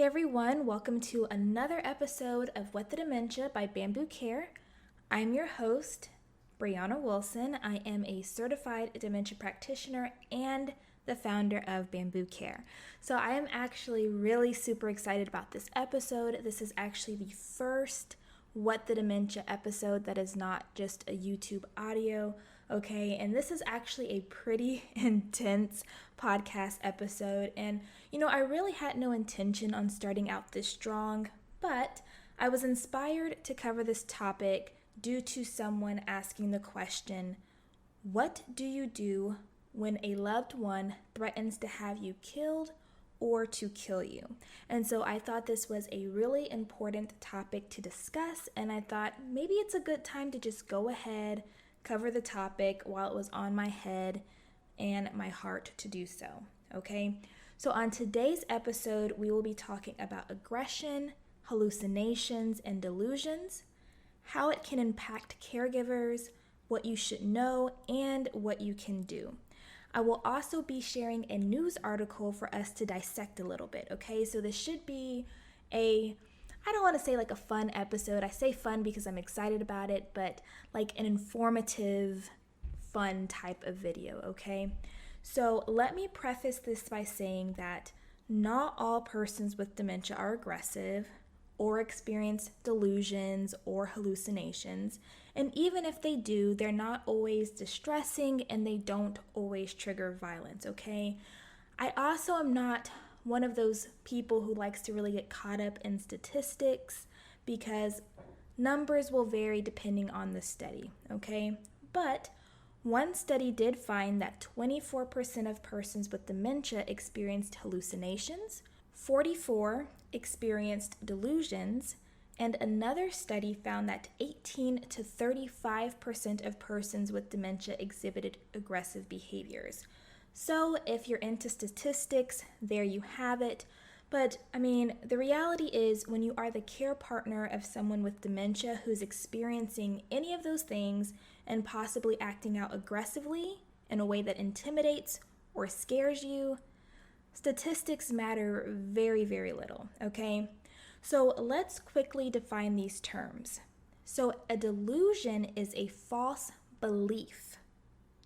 everyone, welcome to another episode of What the Dementia by Bamboo Care. I'm your host, Brianna Wilson. I am a certified dementia practitioner and the founder of Bamboo Care. So I am actually really super excited about this episode. This is actually the first What the Dementia episode that is not just a YouTube audio, okay? And this is actually a pretty intense podcast episode. And, I really had no intention on starting out this strong, but I was inspired to cover this topic due to someone asking the question, what do you do when a loved one threatens to have you killed or to kill you? And so I thought this was a really important topic to discuss, and I thought maybe it's a good time to just go ahead, cover the topic while it was on my head and my heart to do so, okay? So on today's episode, we will be talking about aggression, hallucinations, and delusions, how it can impact caregivers, what you should know, and what you can do. I will also be sharing a news article for us to dissect a little bit, okay? So this should be I don't want to say like a fun episode. I say fun because I'm excited about it, but like an informative, fun type of video, okay? So let me preface this by saying that not all persons with dementia are aggressive or experience delusions or hallucinations. And even if they do, they're not always distressing and they don't always trigger violence, okay? I also am not one of those people who likes to really get caught up in statistics because numbers will vary depending on the study, okay? But one study did find that 24% of persons with dementia experienced hallucinations, 44 experienced delusions, and another study found that 18 to 35% of persons with dementia exhibited aggressive behaviors. So if you're into statistics, there you have it. But the reality is when you are the care partner of someone with dementia who's experiencing any of those things and possibly acting out aggressively in a way that intimidates or scares you, statistics matter very, very little, okay? So let's quickly define these terms. So a delusion is a false belief,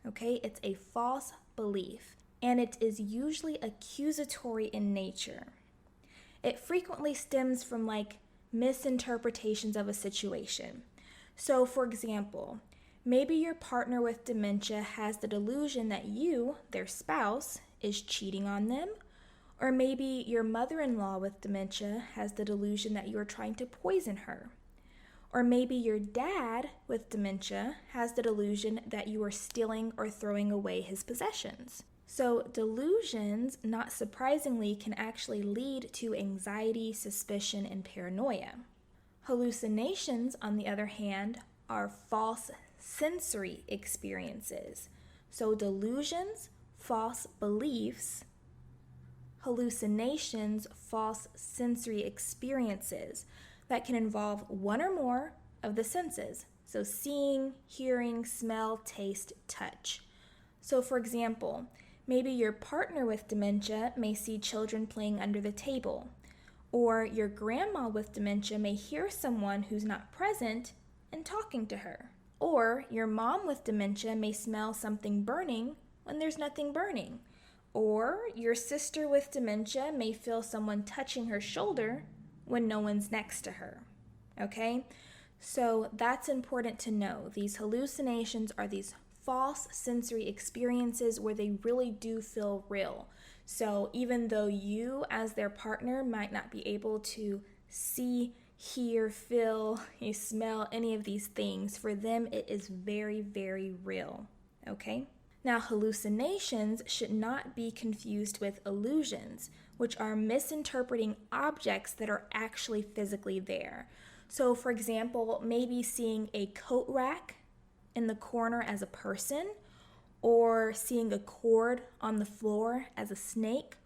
okay? It's a false belief, and it is usually accusatory in nature. It frequently stems from misinterpretations of a situation. So for example, maybe your partner with dementia has the delusion that you, their spouse, is cheating on them. Or maybe your mother-in-law with dementia has the delusion that you are trying to poison her. Or maybe your dad with dementia has the delusion that you are stealing or throwing away his possessions. So delusions, not surprisingly, can actually lead to anxiety, suspicion, and paranoia. Hallucinations, on the other hand, are false sensory experiences. So delusions, false beliefs; hallucinations, false sensory experiences that can involve one or more of the senses. So seeing, hearing, smell, taste, touch. So for example, maybe your partner with dementia may see children playing under the table, or your grandma with dementia may hear someone who's not present and talking to her. Or your mom with dementia may smell something burning when there's nothing burning. Or your sister with dementia may feel someone touching her shoulder when no one's next to her, okay? So that's important to know. These hallucinations are these false sensory experiences where they really do feel real. So even though you as their partner might not be able to see, hear, feel, smell any of these things, for them it is very, very real, okay? Now, hallucinations should not be confused with illusions, which are misinterpreting objects that are actually physically there. So, for example, maybe seeing a coat rack in the corner as a person, or seeing a cord on the floor as a snake,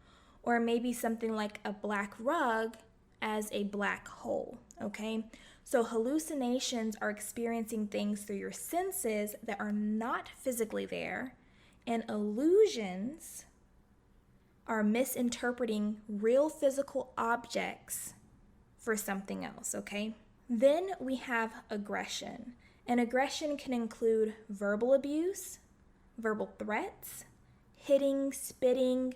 or maybe something like a black rug as a black hole, okay? So hallucinations are experiencing things through your senses that are not physically there, and illusions are misinterpreting real physical objects for something else, okay? Then we have aggression. And aggression can include verbal abuse, verbal threats, hitting, spitting,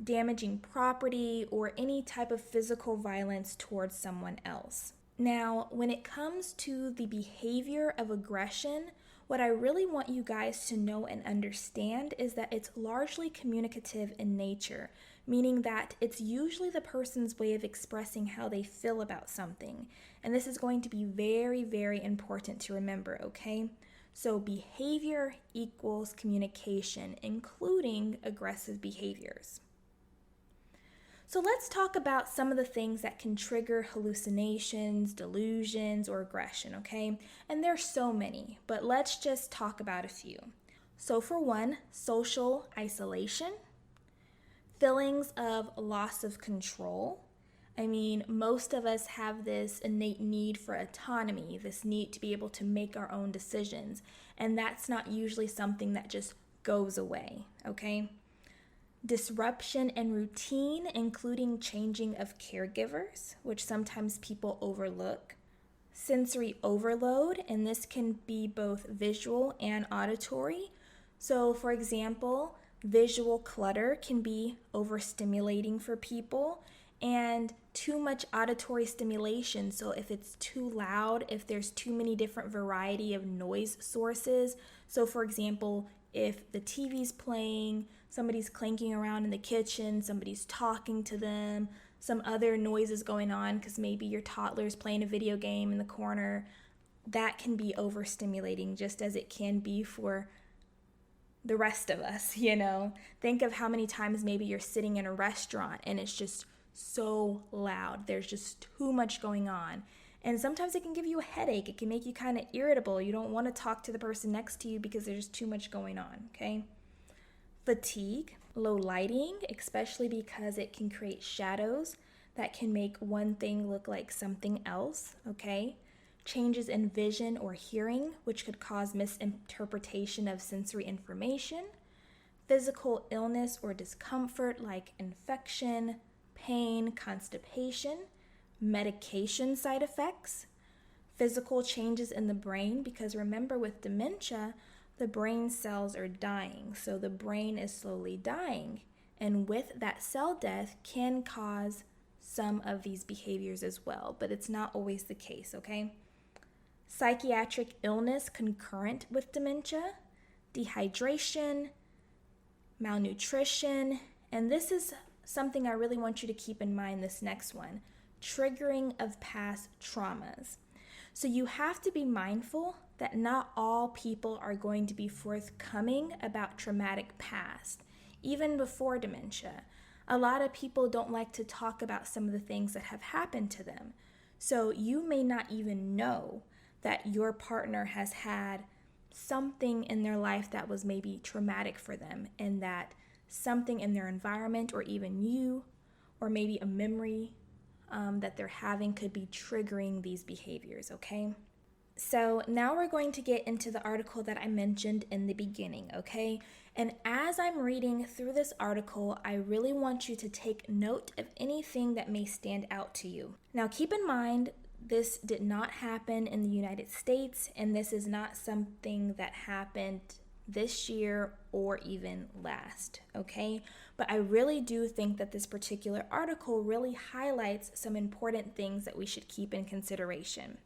damaging property, or any type of physical violence towards someone else. Now, when it comes to the behavior of aggression, what I really want you guys to know and understand is that it's largely communicative in nature, meaning that it's usually the person's way of expressing how they feel about something. And this is going to be very, very important to remember, okay? So behavior equals communication, including aggressive behaviors. So let's talk about some of the things that can trigger hallucinations, delusions, or aggression, okay? And there's so many, but let's just talk about a few. So for one, social isolation, feelings of loss of control. I mean, most of us have this innate need for autonomy, this need to be able to make our own decisions, and that's not usually something that just goes away, okay? Disruption in routine, including changing of caregivers, which sometimes people overlook. Sensory overload, and this can be both visual and auditory. So, for example, visual clutter can be overstimulating for people, and too much auditory stimulation. So if it's too loud, if there's too many different variety of noise sources. So for example, if the TV's playing, somebody's clanking around in the kitchen, somebody's talking to them, some other noise is going on because maybe your toddler's playing a video game in the corner, that can be overstimulating just as it can be for the rest of us, you know. Think of how many times maybe you're sitting in a restaurant and it's just so loud. There's just too much going on. And sometimes it can give you a headache. It can make you kind of irritable. You don't want to talk to the person next to you because there's too much going on, okay? Fatigue, low lighting, especially because it can create shadows that can make one thing look like something else, okay? Changes in vision or hearing, which could cause misinterpretation of sensory information. Physical illness or discomfort like infection, pain, constipation, medication side effects, physical changes in the brain, because remember with dementia, the brain cells are dying, so the brain is slowly dying, and with that cell death can cause some of these behaviors as well, but it's not always the case, okay? Psychiatric illness concurrent with dementia, dehydration, malnutrition, and this is something I really want you to keep in mind, this next one, triggering of past traumas. So you have to be mindful that not all people are going to be forthcoming about traumatic past, even before dementia. A lot of people don't like to talk about some of the things that have happened to them. So you may not even know that your partner has had something in their life that was maybe traumatic for them, and that something in their environment or even you, or maybe a memory that they're having could be triggering these behaviors, okay? So now we're going to get into the article that I mentioned in the beginning, okay? And as I'm reading through this article, I really want you to take note of anything that may stand out to you. Now keep in mind, this did not happen in the United States, and this is not something that happened this year or even last, okay? But I really do think that this particular article really highlights some important things that we should keep in consideration.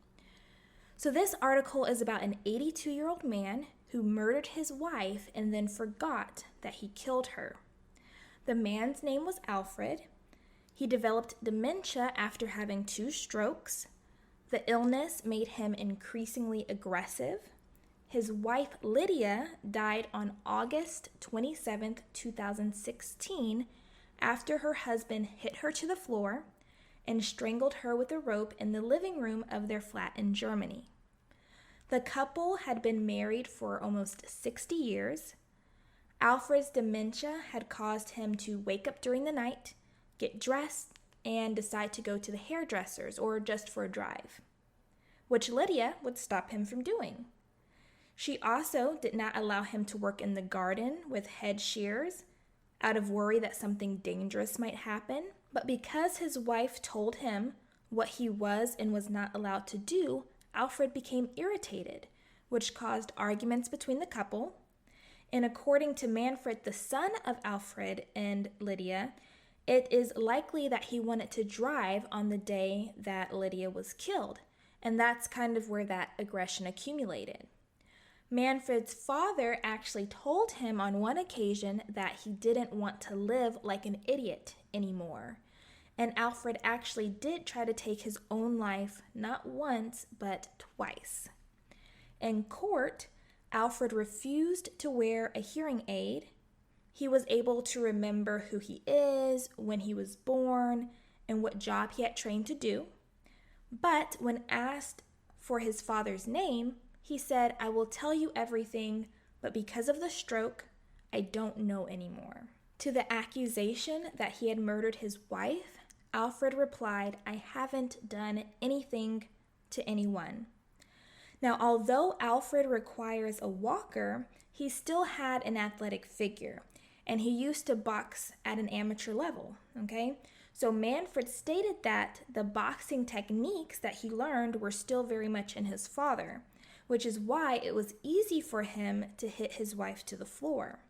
So this article is about an 82-year-old man who murdered his wife and then forgot that he killed her. The man's name was Alfred. He developed dementia after having 2 strokes. The illness made him increasingly aggressive. His wife, Lydia, died on August 27, 2016, after her husband hit her to the floor and strangled her with a rope in the living room of their flat in Germany. The couple had been married for almost 60 years. Alfred's dementia had caused him to wake up during the night, get dressed, and decide to go to the hairdressers or just for a drive, which Lydia would stop him from doing. She also did not allow him to work in the garden with head shears, out of worry that something dangerous might happen. But because his wife told him what he was and was not allowed to do, Alfred became irritated, which caused arguments between the couple. And according to Manfred, the son of Alfred and Lydia, it is likely that he wanted to drive on the day that Lydia was killed. And that's kind of where that aggression accumulated. Manfred's father actually told him on one occasion that he didn't want to live like an idiot anymore. And Alfred actually did try to take his own life, not once, but twice. In court, Alfred refused to wear a hearing aid. He was able to remember who he is, when he was born, and what job he had trained to do. But when asked for his father's name, he said, "I will tell you everything, but because of the stroke, I don't know anymore." To the accusation that he had murdered his wife, Alfred replied, "I haven't done anything to anyone." Now, although Alfred requires a walker, he still had an athletic figure, and he used to box at an amateur level, okay? So Manfred stated that the boxing techniques that he learned were still very much in his father, which is why it was easy for him to hit his wife to the floor.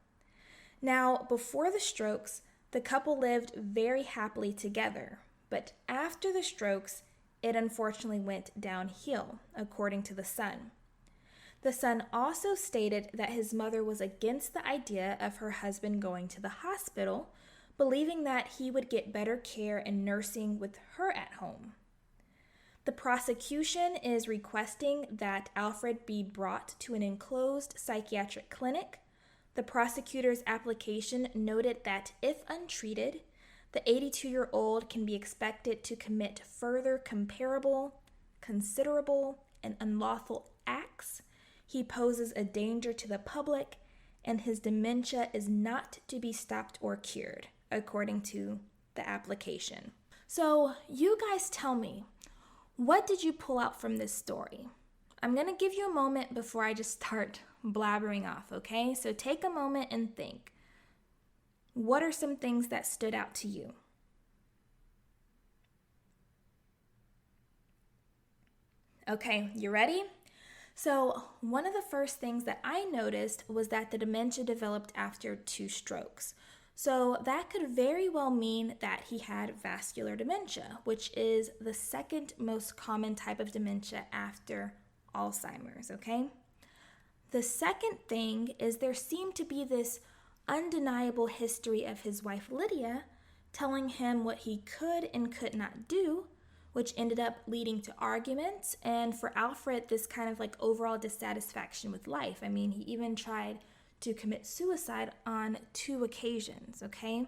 Now, before the strokes, the couple lived very happily together, but after the strokes, it unfortunately went downhill, according to the son. The son also stated that his mother was against the idea of her husband going to the hospital, believing that he would get better care and nursing with her at home. The prosecution is requesting that Alfred be brought to an enclosed psychiatric clinic. The prosecutor's application noted that if untreated, the 82-year-old can be expected to commit further comparable, considerable, and unlawful acts. He poses a danger to the public, and his dementia is not to be stopped or cured, according to the application. So, you guys tell me, what did you pull out from this story? I'm going to give you a moment before I just start blabbering off, okay? So take a moment and think. What are some things that stood out to you? Okay, you ready? So one of the first things that I noticed was that the dementia developed after 2 strokes. So that could very well mean that he had vascular dementia, which is the second most common type of dementia after Alzheimer's, okay? The second thing is there seemed to be this undeniable history of his wife Lydia telling him what he could and could not do, which ended up leading to arguments, and for Alfred, this kind of like overall dissatisfaction with life. I mean, he even tried to commit suicide on 2 occasions, okay?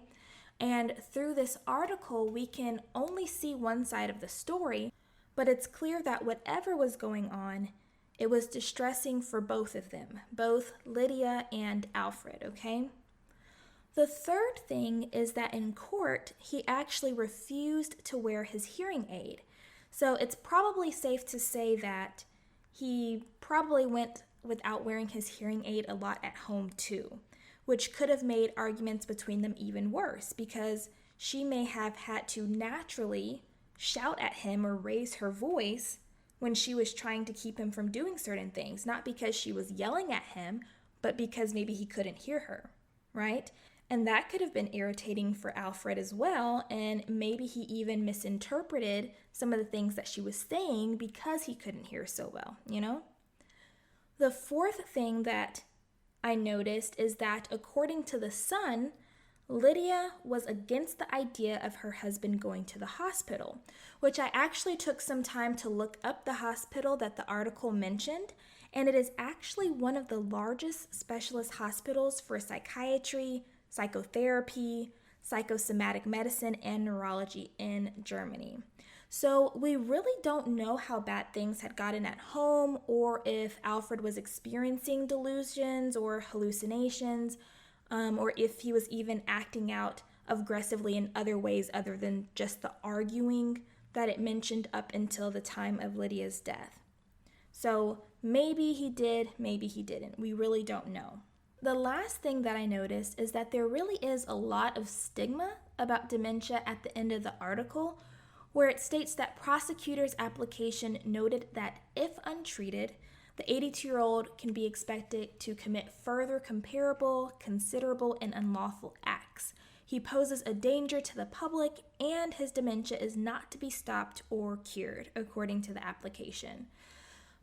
And through this article, we can only see one side of the story, but it's clear that whatever was going on, it was distressing for both of them, both Lydia and Alfred, okay? The third thing is that in court, he actually refused to wear his hearing aid. So it's probably safe to say that he probably went without wearing his hearing aid a lot at home too, which could have made arguments between them even worse because she may have had to naturally shout at him or raise her voice when she was trying to keep him from doing certain things, not because she was yelling at him, but because maybe he couldn't hear her, right? And that could have been irritating for Alfred as well, and maybe he even misinterpreted some of the things that she was saying because he couldn't hear so well, you know? The fourth thing that I noticed is that according to the son, Lydia was against the idea of her husband going to the hospital, which I actually took some time to look up the hospital that the article mentioned, and it is actually one of the largest specialist hospitals for psychiatry, psychotherapy, psychosomatic medicine, and neurology in Germany. So we really don't know how bad things had gotten at home or if Alfred was experiencing delusions or hallucinations, or if he was even acting out aggressively in other ways other than just the arguing that it mentioned up until the time of Lydia's death. So maybe he did, maybe he didn't. We really don't know. the last thing that I noticed is that there really is a lot of stigma about dementia at the end of the article, where it states that prosecutors' application noted that if untreated, the 82-year-old can be expected to commit further comparable, considerable, and unlawful acts. He poses a danger to the public, and his dementia is not to be stopped or cured, according to the application.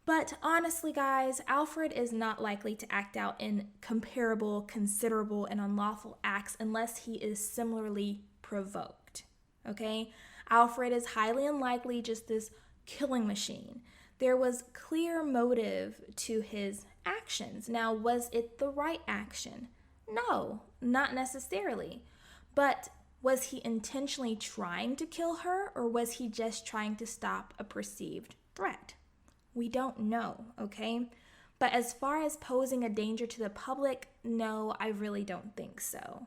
But honestly, guys, Alfred is not likely to act out in comparable, considerable, and unlawful acts unless he is similarly provoked, okay? Alfred is highly unlikely just this killing machine. There was clear motive to his actions. Now, was it the right action? No, not necessarily. But was he intentionally trying to kill her, or was he just trying to stop a perceived threat? We don't know, okay? But as far as posing a danger to the public, no, I really don't think so.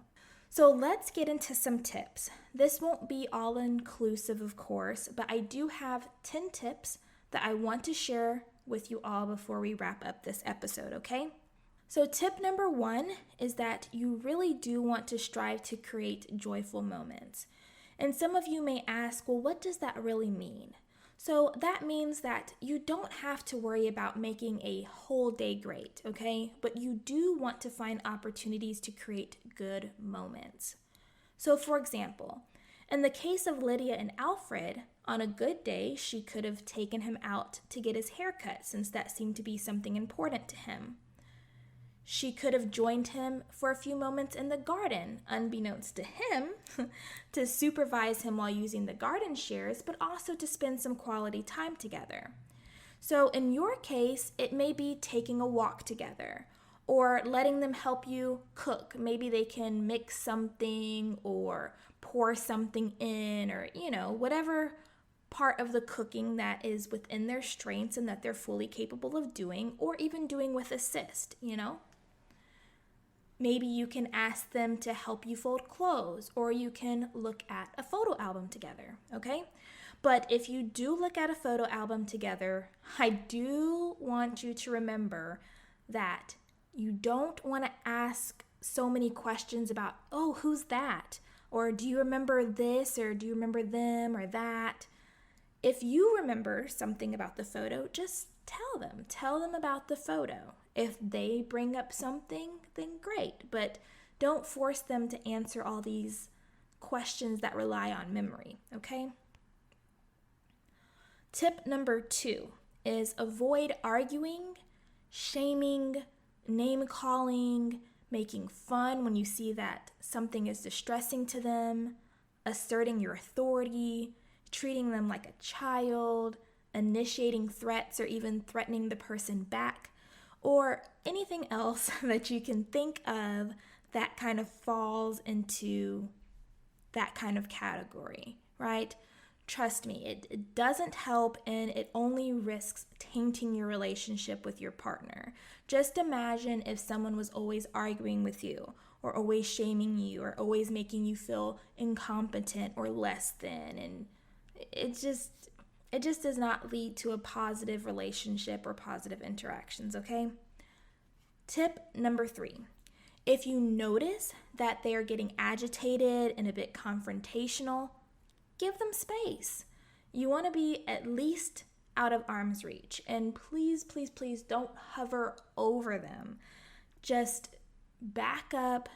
So let's get into some tips. This won't be all inclusive, of course, but I do have 10 tips that I want to share with you all before we wrap up this episode, okay? So tip number 1 is that you really do want to strive to create joyful moments. And some of you may ask, well, what does that really mean? So that means that you don't have to worry about making a whole day great, okay? But you do want to find opportunities to create good moments. So for example, in the case of Lydia and Alfred, on a good day, she could have taken him out to get his hair cut since that seemed to be something important to him. She could have joined him for a few moments in the garden, unbeknownst to him, to supervise him while using the garden shears, but also to spend some quality time together. So in your case, it may be taking a walk together or letting them help you cook. Maybe they can mix something or pour something in, or, whatever part of the cooking that is within their strengths and that they're fully capable of doing, or even doing with assist, Maybe you can ask them to help you fold clothes, or you can look at a photo album together, okay? But if you do look at a photo album together, I do want you to remember that you don't want to ask so many questions about, oh, who's that? Or do you remember this? Or do you remember them or that? If you remember something about the photo, just tell them. Tell them about the photo. If they bring up something, then great. But don't force them to answer all these questions that rely on memory, okay? Tip number 2 is avoid arguing, shaming, name-calling, making fun when you see that something is distressing to them, asserting your authority, treating them like a child, initiating threats or even threatening the person back, or anything else that you can think of that kind of falls into that kind of category, right? Trust me, it doesn't help, and it only risks tainting your relationship with your partner. Just imagine if someone was always arguing with you, or always shaming you, or always making you feel incompetent or less than, and it just does not lead to a positive relationship or positive interactions, okay? Tip number 3. If you notice that they are getting agitated and a bit confrontational, give them space. You want to be at least out of arm's reach. And please, please, please don't hover over them. Just back up,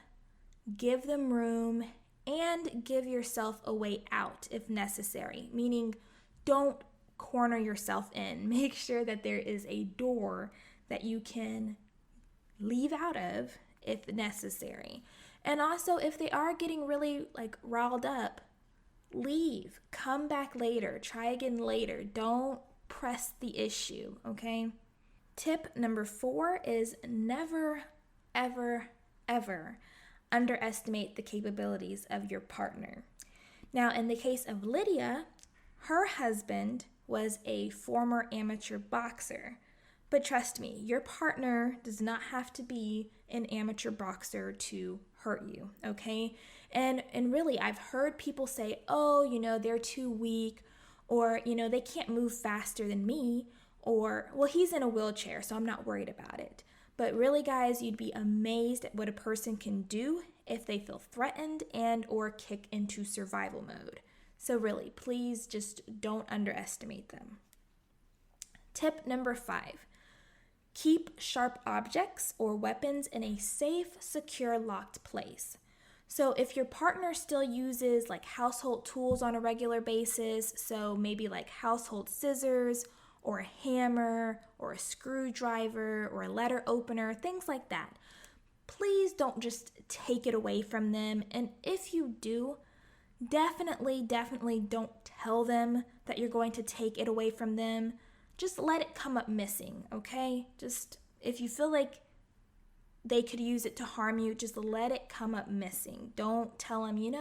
give them room, and give yourself a way out if necessary. Meaning, don't corner yourself in. Make sure that there is a door that you can leave out of if necessary. And also, if they are getting really riled up, leave. Come back later. Try again later. Don't press the issue, okay? Tip number 4 is never, ever, ever underestimate the capabilities of your partner. Now, in the case of Lydia, her husband was a former amateur boxer. But trust me, your partner does not have to be an amateur boxer to hurt you, okay? And really, I've heard people say, oh, they're too weak, or, they can't move faster than me, or, well, he's in a wheelchair, so I'm not worried about it. But really, guys, you'd be amazed at what a person can do if they feel threatened and or kick into survival mode. So really, please just don't underestimate them. Tip number 5, keep sharp objects or weapons in a safe, secure, locked place. So if your partner still uses like household tools on a regular basis, so maybe like household scissors or a hammer or a screwdriver or a letter opener, things like that, please don't just take it away from them. And if you do, definitely don't tell them that you're going to take it away from them. Just let it come up missing, okay? Just if you feel like they could use it to harm you, just let it come up missing. Don't tell them,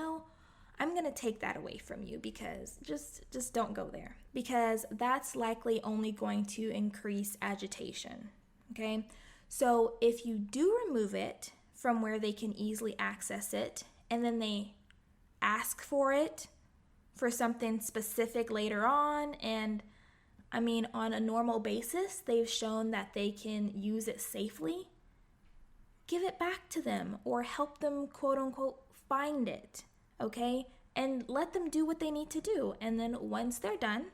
I'm going to take that away from you, because just don't go there, because that's likely only going to increase agitation, okay? So if you do remove it from where they can easily access it, and then they ask for it for something specific later on, and on a normal basis, they've shown that they can use it safely, give it back to them or help them, quote unquote, find it, okay? And let them do what they need to do. And then once they're done,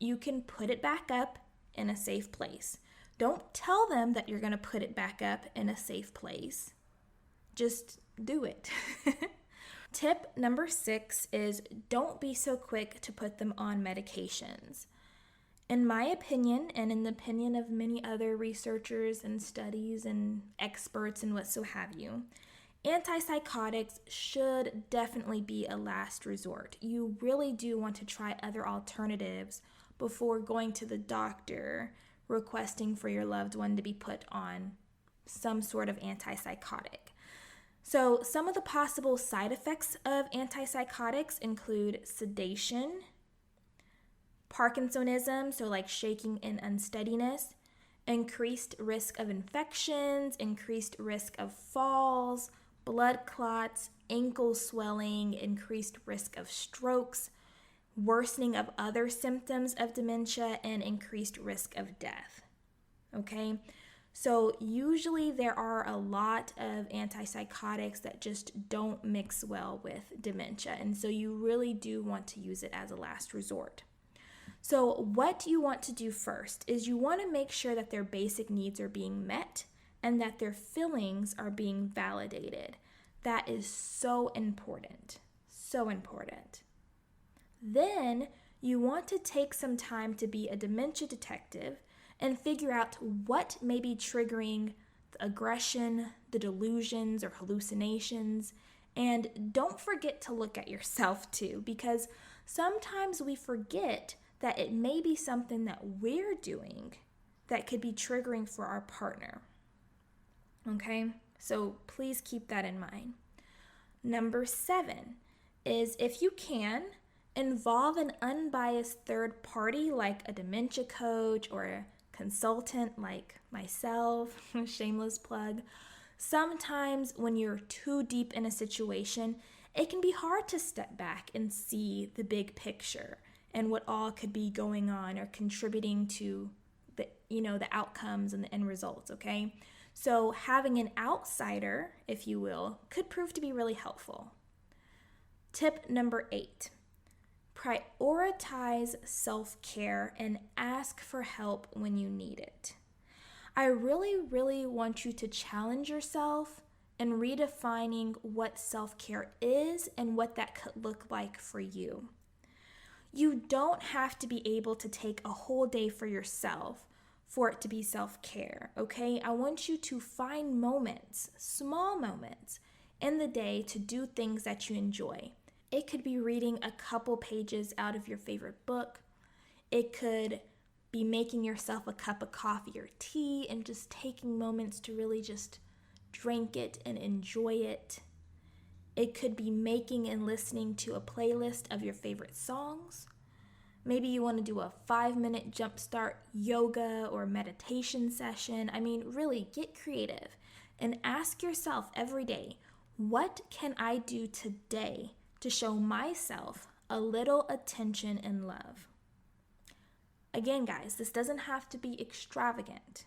you can put it back up in a safe place. Don't tell them that you're going to put it back up in a safe place. Just do it. Tip number 6 is don't be so quick to put them on medications. In my opinion, and in the opinion of many other researchers and studies and experts and what so have you, antipsychotics should definitely be a last resort. You really do want to try other alternatives before going to the doctor requesting for your loved one to be put on some sort of antipsychotic. So some of the possible side effects of antipsychotics include sedation, Parkinsonism, so like shaking and unsteadiness, increased risk of infections, increased risk of falls, blood clots, ankle swelling, increased risk of strokes, worsening of other symptoms of dementia, and increased risk of death. Okay? So usually there are a lot of antipsychotics that just don't mix well with dementia, and so you really do want to use it as a last resort. So what you want to do first is you want to make sure that their basic needs are being met and that their feelings are being validated. That is so important, so important. Then you want to take some time to be a dementia detective and figure out what may be triggering the aggression, the delusions or hallucinations. And don't forget to look at yourself too, because sometimes we forget that it may be something that we're doing that could be triggering for our partner. Okay, so please keep that in mind. Number 7 is, if you can, involve an unbiased third party like a dementia coach or a consultant like myself, shameless plug. Sometimes when you're too deep in a situation, it can be hard to step back and see the big picture and what all could be going on or contributing to the outcomes and the end results, okay? So having an outsider, if you will, could prove to be really helpful. Tip number 8, prioritize self-care and ask for help when you need it. I really want you to challenge yourself in redefining what self-care is and what that could look like for you. You don't have to be able to take a whole day for yourself for it to be self-care, okay? I want you to find moments, small moments in the day to do things that you enjoy. It could be reading a couple pages out of your favorite book. It could be making yourself a cup of coffee or tea and just taking moments to really just drink it and enjoy it. It could be making and listening to a playlist of your favorite songs. Maybe you want to do a 5-minute jumpstart yoga or meditation session. Really get creative and ask yourself every day, what can I do today to show myself a little attention and love? Again, guys, this doesn't have to be extravagant.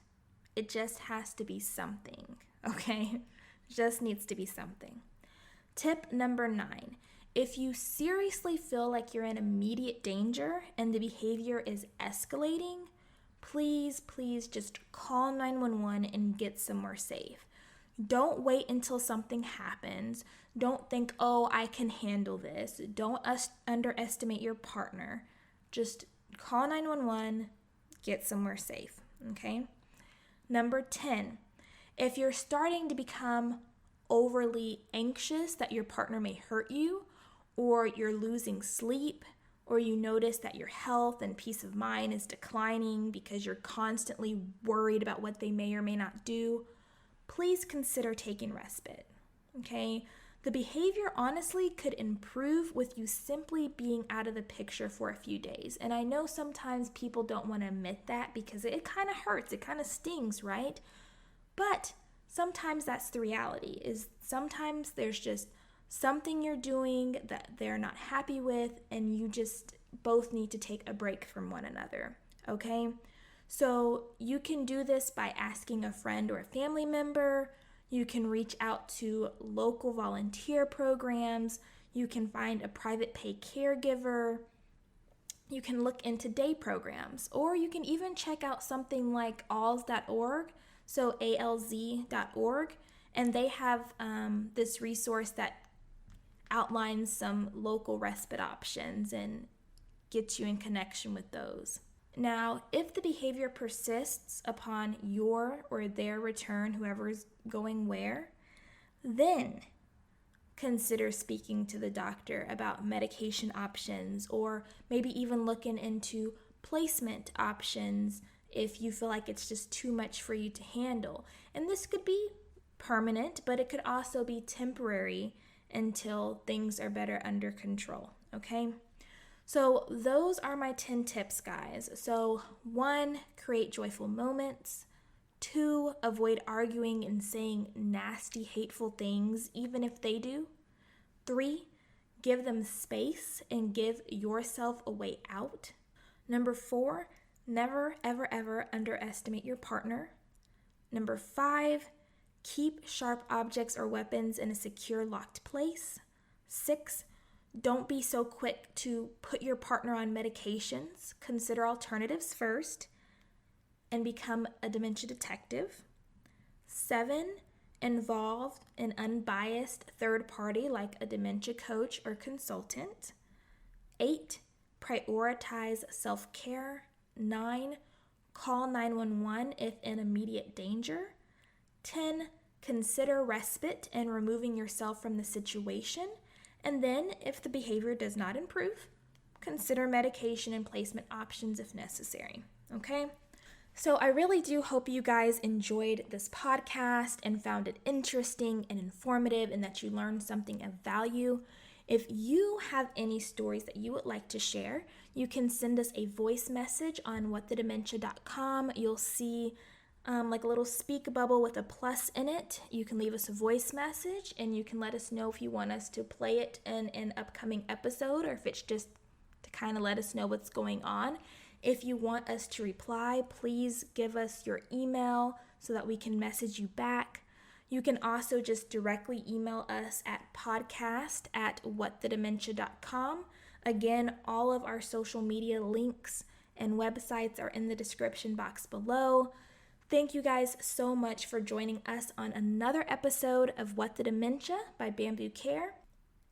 It just has to be something, okay? Just needs to be something. Tip number 9. If you seriously feel like you're in immediate danger and the behavior is escalating, please just call 911 and get somewhere safe. Don't wait until something happens. Don't think, oh, I can handle this. Don't underestimate your partner. Just call 911, get somewhere safe, okay? Number 10, if you're starting to become overly anxious that your partner may hurt you, or you're losing sleep, or you notice that your health and peace of mind is declining because you're constantly worried about what they may or may not do, please consider taking respite, okay? The behavior honestly could improve with you simply being out of the picture for a few days. And I know sometimes people don't want to admit that because it kind of hurts, it kind of stings, right? But sometimes that's the reality, is sometimes there's just something you're doing that they're not happy with, and you just both need to take a break from one another, okay? So you can do this by asking a friend or a family member. You can reach out to local volunteer programs. You can find a private pay caregiver. You can look into day programs, or you can even check out something like alz.org, so alz.org, and they have this resource that outlines some local respite options and gets you in connection with those. Now, if the behavior persists upon your or their return, whoever's going where, then consider speaking to the doctor about medication options, or maybe even looking into placement options if you feel like it's just too much for you to handle. And this could be permanent, but it could also be temporary until things are better under control, okay? So those are my 10 tips, guys. So 1, create joyful moments. 2, avoid arguing and saying nasty, hateful things, even if they do. 3, give them space and give yourself a way out. Number 4, never, ever, ever underestimate your partner. Number 5, keep sharp objects or weapons in a secure, locked place. 6, don't be so quick to put your partner on medications. Consider alternatives first and become a dementia detective. 7, involve an unbiased third party like a dementia coach or consultant. 8, prioritize self-care. 9, call 911 if in immediate danger. 10, consider respite and removing yourself from the situation. And then, if the behavior does not improve, consider medication and placement options if necessary, okay? So I really do hope you guys enjoyed this podcast and found it interesting and informative, and that you learned something of value. If you have any stories that you would like to share, you can send us a voice message on whatthedementia.com. You'll see like a little speak bubble with a plus in it. You can leave us a voice message, and you can let us know if you want us to play it in an upcoming episode, or if it's just to kind of let us know what's going on. If you want us to reply, please give us your email so that we can message you back. You can also just directly email us at podcast@whatthedementia.com. Again, all of our social media links and websites are in the description box below. Thank you guys so much for joining us on another episode of What the Dementia by Bamboo Care.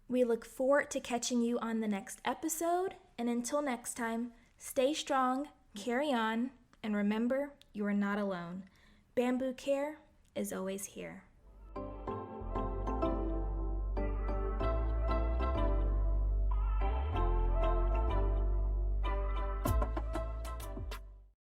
We look forward to catching you on the next episode. And until next time, stay strong, carry on, and remember, you are not alone. Bamboo Care is always here.